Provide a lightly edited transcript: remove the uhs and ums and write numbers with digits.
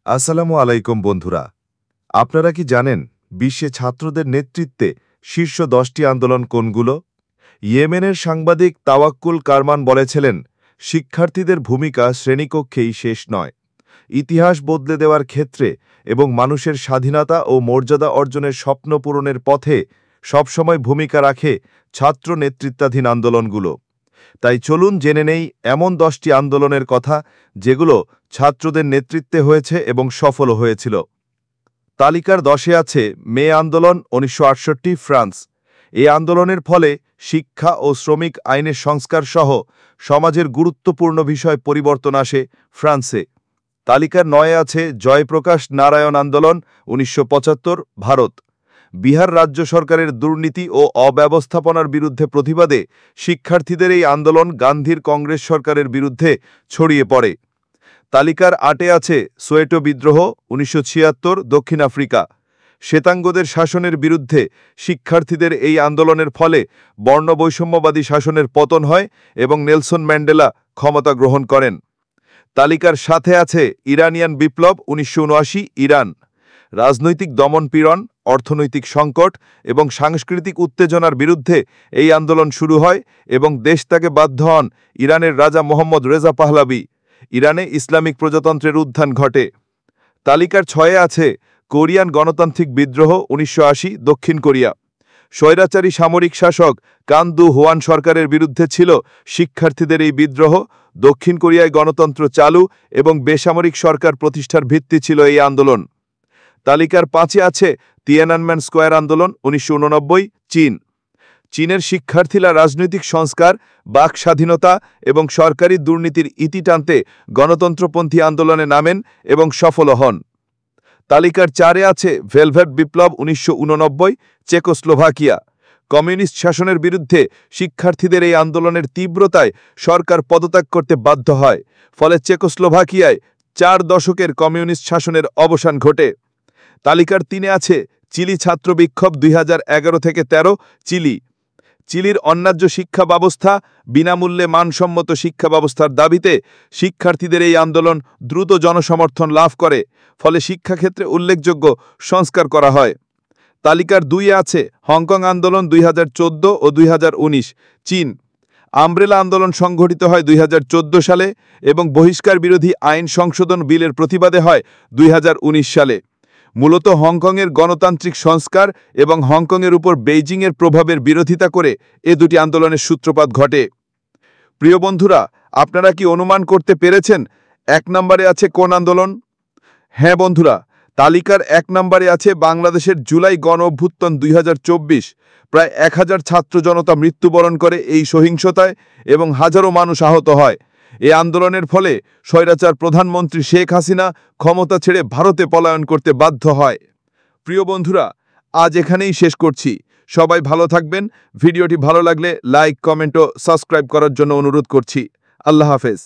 আসসালামু আলাইকুম বন্ধুরা, আপনারা কি জানেন বিশ্বে ছাত্রদের নেতৃত্বে শীর্ষ 10টি আন্দোলন কোনগুলো? ইয়েমেনের সাংবাদিক তাওয়াক্কুল কারমান বলেছিলেন, শিক্ষার্থীদের ভূমিকা শ্রেণীকক্ষেই শেষ নয়, ইতিহাস বদলে দেওয়ার ক্ষেত্রে এবং মানুষের স্বাধীনতা ও মর্যাদা অর্জনের স্বপ্ন পূরণের পথে সবসময় ভূমিকা রাখে ছাত্র নেতৃত্বাধীন আন্দোলনগুলো। তাই চলুন জেনে নেই এমন 10টি আন্দোলনের কথা যেগুলো ছাত্রদের নেতৃত্বে হয়েছে এবং সফল হয়েছিল। তালিকার 10-এ আছে মে আন্দোলন 1968 ফ্রান্স। এই আন্দোলনের ফলে শিক্ষা ও শ্রমিক আইনের সংস্কার সহ সমাজের গুরুত্বপূর্ণ বিষয় পরিবর্তন আসে ফ্রান্সে। তালিকার 9-এ আছে জয়প্রকাশ নারায়ণ আন্দোলন 1975 ভারত। বিহার রাজ্য সরকারের দুর্নীতি ও অব্যবস্থাপনার বিরুদ্ধে প্রতিবাদে শিক্ষার্থীদের এই আন্দোলন গান্ধীর কংগ্রেস সরকারের বিরুদ্ধে ছড়িয়ে পড়ে। তালিকার 8-এ আছে সোয়েটো বিদ্রোহ 1976 দক্ষিণ আফ্রিকা। শ্বেতাঙ্গদের শাসনের বিরুদ্ধে শিক্ষার্থীদের এই আন্দোলনের ফলে বর্ণবৈষম্যবাদী শাসনের পতন হয় এবং নেলসন ম্যান্ডেলা ক্ষমতা গ্রহণ করেন। তালিকার 7-এ আছে ইরানিয়ান বিপ্লব 1979 ইরান। রাজনৈতিক দমনপীড়ন, অর্থনৈতিক সংকট এবং সাংস্কৃতিক উত্তেজনার বিরুদ্ধে এই আন্দোলন শুরু হয় এবং দেশ ত্যাগে বাধ্য হন ইরানের রাজা মোহাম্মদ রেজা পাহলাভি। ইরানে ইসলামিক প্রজাতন্ত্রের উত্থান ঘটে। তালিকার 6-এ আছে কোরিয়ান গণতান্ত্রিক বিদ্রোহ 1980 দক্ষিণ কোরিয়া। স্বৈরাচারী সামরিক শাসক কান দু হোয়ান সরকারের বিরুদ্ধে ছিল শিক্ষার্থীদের এই বিদ্রোহ। দক্ষিণ কোরিয়ায় গণতন্ত্র চালু এবং বেসামরিক সরকার প্রতিষ্ঠার ভিত্তি ছিল এই আন্দোলন। তালিকার 5-এ আছে তিয়ানানমেন স্কোয়ার আন্দোলন 1989 চীন। চীনের শিক্ষার্থীরা রাজনৈতিক সংস্কার, বাক স্বাধীনতা এবং সরকারি দুর্নীতির ইতি টানতে গণতন্ত্রপন্থী আন্দোলনে নামেন এবং সফল হন। তালিকার 4-এ আছে ভেলভেট বিপ্লব 1989 চেকোস্লোভাকিয়া। কমিউনিস্ট শাসনের বিরুদ্ধে শিক্ষার্থীদের এই আন্দোলনের তীব্রতায় সরকার পদত্যাগ করতে বাধ্য হয়, ফলে চেকোস্লোভাকিয়ায় 4 দশকের কমিউনিস্ট শাসনের অবসান ঘটে। তালিকার 3-এ আছে চিলি ছাত্র বিক্ষোভ 2011 থেকে 13 চিলি। চিলির অন্যায্য শিক্ষা ব্যবস্থা, বিনামূল্যে মানসম্মত শিক্ষা ব্যবস্থার দাবিতে শিক্ষার্থীদের এই আন্দোলন দ্রুত জনসমর্থন লাভ করে, ফলে শিক্ষাক্ষেত্রে উল্লেখযোগ্য সংস্কার করা হয়। তালিকার 2-এ আছে হংকং আন্দোলন 2014 ও 2019 চীন। আমব্রেলা আন্দোলন সংঘটিত হয় 2014 সালে এবং বহিষ্কার বিরোধী আইন সংশোধন বিলের প্রতিবাদে হয় 2019 সালে। মূলত হংকংয়ের গণতান্ত্রিক সংস্কার এবং হংকংয়ের উপর বেইজিংয়ের প্রভাবের বিরোধিতা করে এ দুটি আন্দোলনের সূত্রপাত ঘটে। প্রিয় বন্ধুরা, আপনারা কি অনুমান করতে পেরেছেন 1 নম্বরে আছে কোন আন্দোলন? হ্যাঁ বন্ধুরা, তালিকার 1 নম্বরে আছে বাংলাদেশের জুলাই গণ অভ্যুত্থান 2024। প্রায় 1000 ছাত্র জনতা মৃত্যুবরণ করে এই সহিংসতায় এবং হাজারো মানুষ আহত হয়। এই আন্দোলনের ফলে স্বৈরাচার প্রধানমন্ত্রী শেখ হাসিনা ক্ষমতা ছেড়ে ভারতে পলায়ন করতে বাধ্য হয়। প্রিয় বন্ধুরা, আজ এখানেই শেষ করছি। সবাই ভালো থাকবেন। ভিডিওটি ভালো লাগলে লাইক, কমেন্ট ও সাবস্ক্রাইব করার জন্য অনুরোধ করছি। আল্লাহ হাফেজ।